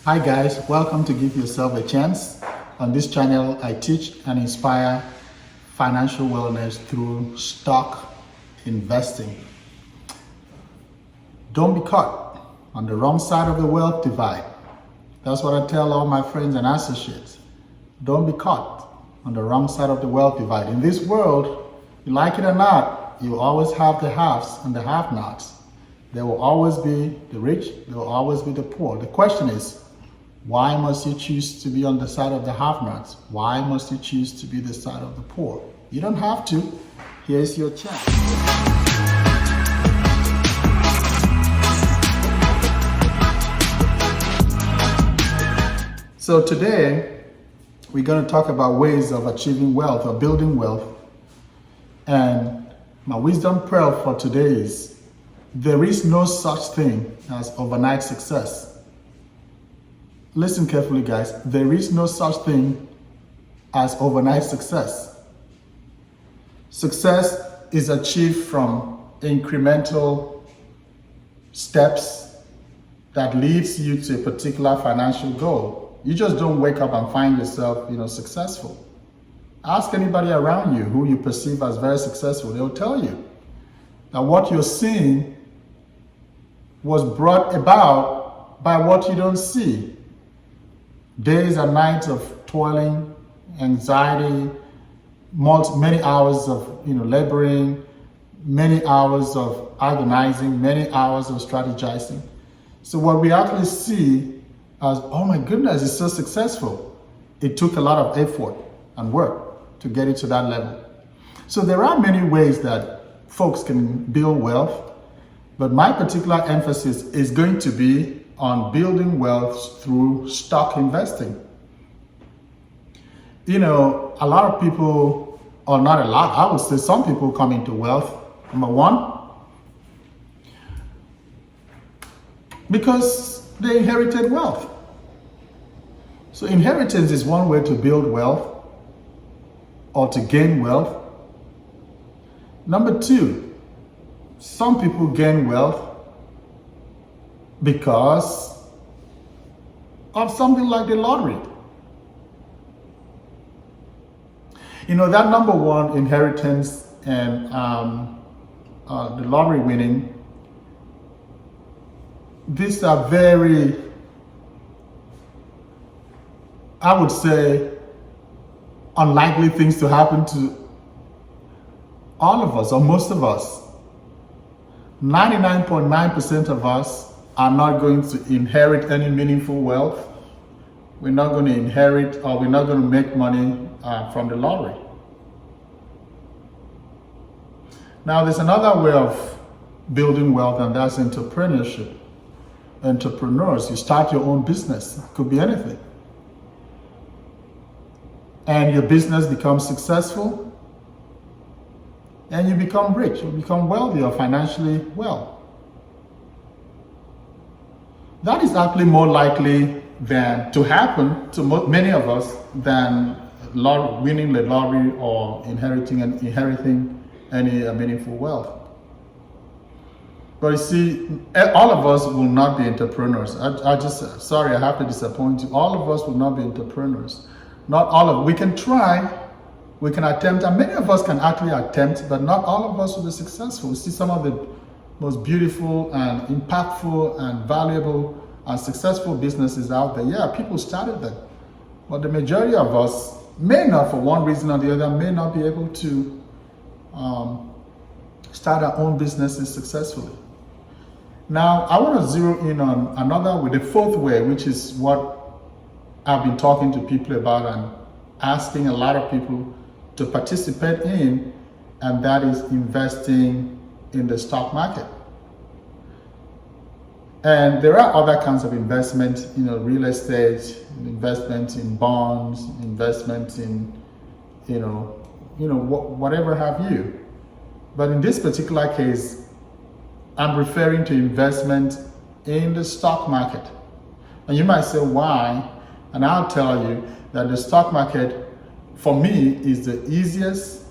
Hi guys, welcome to Give Yourself a Chance. On this channel, I teach and inspire financial wellness through stock investing. Don't be caught on the wrong side of the wealth divide. That's what I tell all my friends and associates. Don't be caught on the wrong side of the wealth divide. In this world, you like it or not, you always have the haves and the have-nots. There will always be the rich, there will always be the poor. The question is, why must you choose to be on the side of the have-nots? Why must you choose to be the side of the poor? You don't have to. Here's your chance. So today, we're going to talk about ways of achieving wealth or building wealth. And my wisdom pearl for today is, there is no such thing as overnight success. Listen carefully, guys. There is no such thing as overnight success. Success is achieved from incremental steps that leads you to a particular financial goal. You just don't wake up and find yourself, successful. Ask anybody around you who you perceive as very successful. They'll tell you that what you're seeing was brought about by what you don't see. Days and nights of toiling, anxiety, many hours of laboring, many hours of agonizing, many hours of strategizing. So what we actually see as, oh my goodness, it's so successful. It took a lot of effort and work to get it to that level. So there are many ways that folks can build wealth, but my particular emphasis is going to be on building wealth through stock investing. A lot of people, or not a lot, I would say some people come into wealth, number one, because they inherited wealth. So inheritance is one way to build wealth or to gain wealth. Number two, some people gain wealth because of something like the lottery. That number one, inheritance and the lottery winning, these are very, I would say, unlikely things to happen to all of us, or most of us. 99.9% of us are not going to inherit any meaningful wealth. We're not going to inherit, or we're not going to make money from the lottery. Now, there's another way of building wealth, and that's entrepreneurship. Entrepreneurs, you start your own business. It could be anything. And your business becomes successful, and you become rich, you become wealthy or financially well. That is actually more likely than to happen to many of us than winning the lottery or inheriting any meaningful wealth. But you see, all of us will not be entrepreneurs. I have to disappoint you. All of us will not be entrepreneurs. Not all of, we can try, we can attempt, and many of us can actually attempt, but not all of us will be successful. You see some of the most beautiful and impactful and valuable and successful businesses out there. Yeah, people started them. But the majority of us may not, for one reason or the other, may not be able to start our own businesses successfully. Now, I want to zero in on another with the fourth way, which is what I've been talking to people about and asking a lot of people to participate in, and that is investing in the stock market. And there are other kinds of investment, real estate, investment in bonds, investment in, whatever have you. But in this particular case, I'm referring to investment in the stock market. And you might say, why? And I'll tell you that the stock market, for me, is the easiest,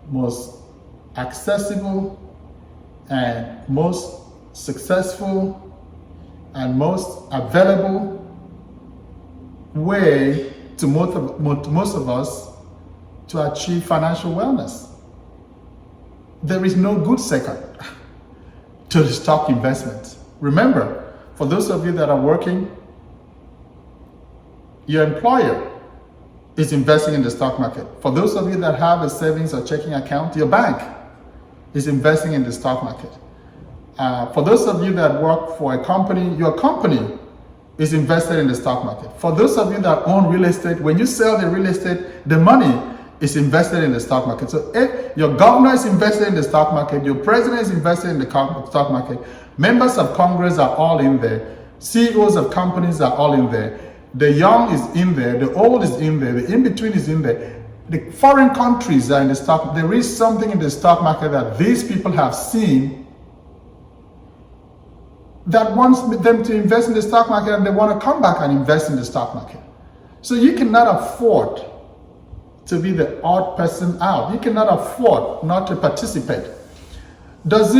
most accessible, and most successful and most available way to most of us to achieve financial wellness. There is no good second to the stock investment. Remember, for those of you that are working, your employer is investing in the stock market. For those of you that have a savings or checking account, your bank is investing in the stock market. For those of you that work for a company, your company is invested in the stock market. For those of you that own real estate, when you sell the real estate, the money is invested in the stock market. So if your governor is invested in the stock market, your president is invested in the stock market, members of Congress are all in there, CEOs of companies are all in there, the young is in there, the old is in there, the in-between is in there, the foreign countries are in the stock. There is something in the stock market that these people have seen that wants them to invest in the stock market, and they want to come back and invest in the stock market. So you cannot afford to be the odd person out. You cannot afford not to participate. Is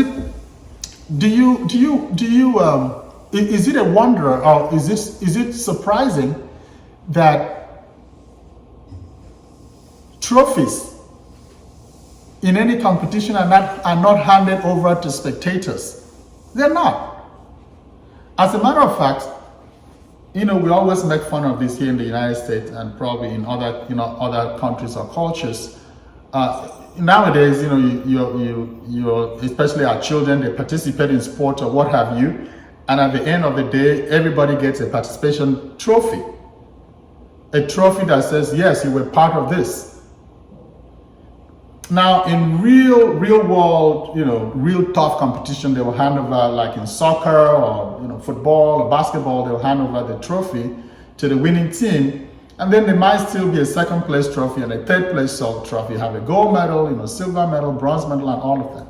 it a wonder, or is it surprising that trophies in any competition are not handed over to spectators? They're not. As a matter of fact, we always make fun of this here in the United States and probably in other countries or cultures. Nowadays, you especially our children, they participate in sport or what have you, and at the end of the day, everybody gets a participation trophy, a trophy that says, yes, you were part of this. Now, in real world, real tough competition, they will hand over, like in soccer or football or basketball, they will hand over the trophy to the winning team, and then there might still be a second place trophy and a third place trophy. You have a gold medal, silver medal, bronze medal, and all of that.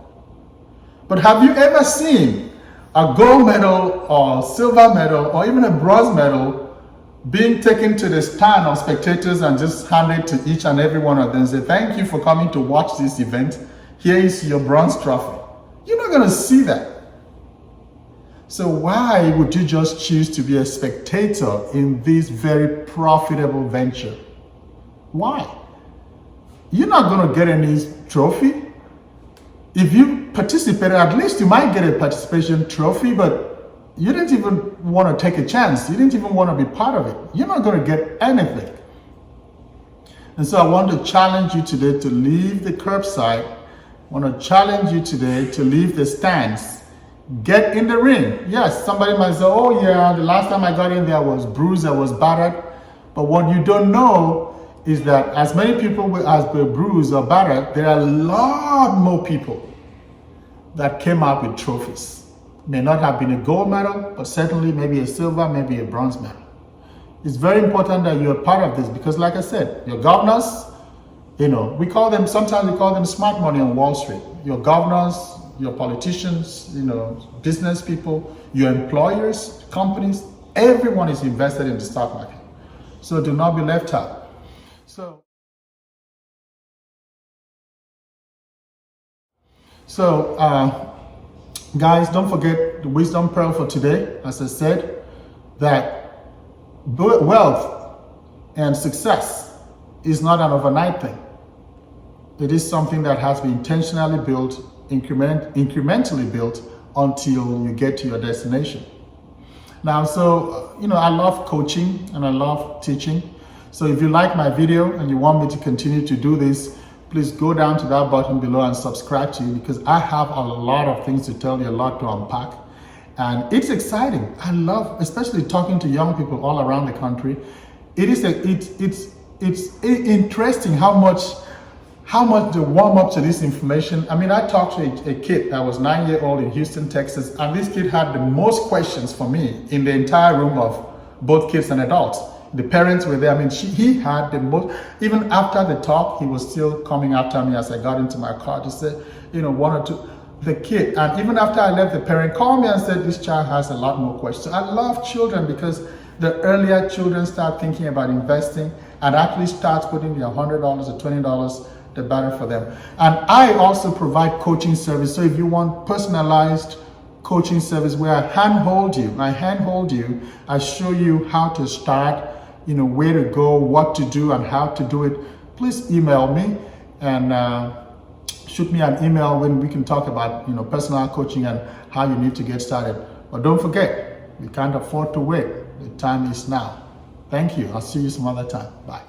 But have you ever seen a gold medal or silver medal or even a bronze medal being taken to the stand of spectators and just handed to each and every one of them and say, thank you for coming to watch this event. Here is your bronze trophy. You're not going to see that. So why would you just choose to be a spectator in this very profitable venture? Why? You're not going to get any trophy. If you participated, at least you might get a participation trophy, but you didn't even want to take a chance. You didn't even want to be part of it. You're not going to get anything. And so I want to challenge you today to leave the curbside. I want to challenge you today to leave the stands. Get in the ring. Yes, somebody might say, oh yeah, the last time I got in there I was bruised, I was battered. But what you don't know is that as many people as were bruised or battered, there are a lot more people that came out with trophies. May not have been a gold medal, but certainly maybe a silver, maybe a bronze medal. It's very important that you're part of this because, like I said, your governors, sometimes we call them smart money on Wall Street. Your governors, your politicians, business people, your employers, companies, everyone is invested in the stock market. So do not be left out. Guys, don't forget the wisdom pearl for today. As I said, that wealth and success is not an overnight thing. It is something that has been intentionally built, incrementally built until you get to your destination. Now, I love coaching and I love teaching. So if you like my video and you want me to continue to do this, please go down to that button below and subscribe to you because I have a lot of things to tell you, a lot to unpack. And it's exciting. I love, especially talking to young people all around the country. It's interesting how much they warm up to this information. I mean, I talked to a kid that was 9-year-old in Houston, Texas, and this kid had the most questions for me in the entire room of both kids and adults. The parents were there. I mean, he had the most, even after the talk, he was still coming after me as I got into my car to say, one or two, the kid. And even after I left, the parent called me and said, this child has a lot more questions. I love children because the earlier children start thinking about investing and actually start putting their $100 or $20, the better for them. And I also provide coaching service. So if you want personalized coaching service where I handhold you, I show you how to start where to go, what to do, and how to do it, please email me and shoot me an email when we can talk about personal coaching and how you need to get started. But don't forget, you can't afford to wait. The time is now. Thank you. I'll see you some other time. Bye.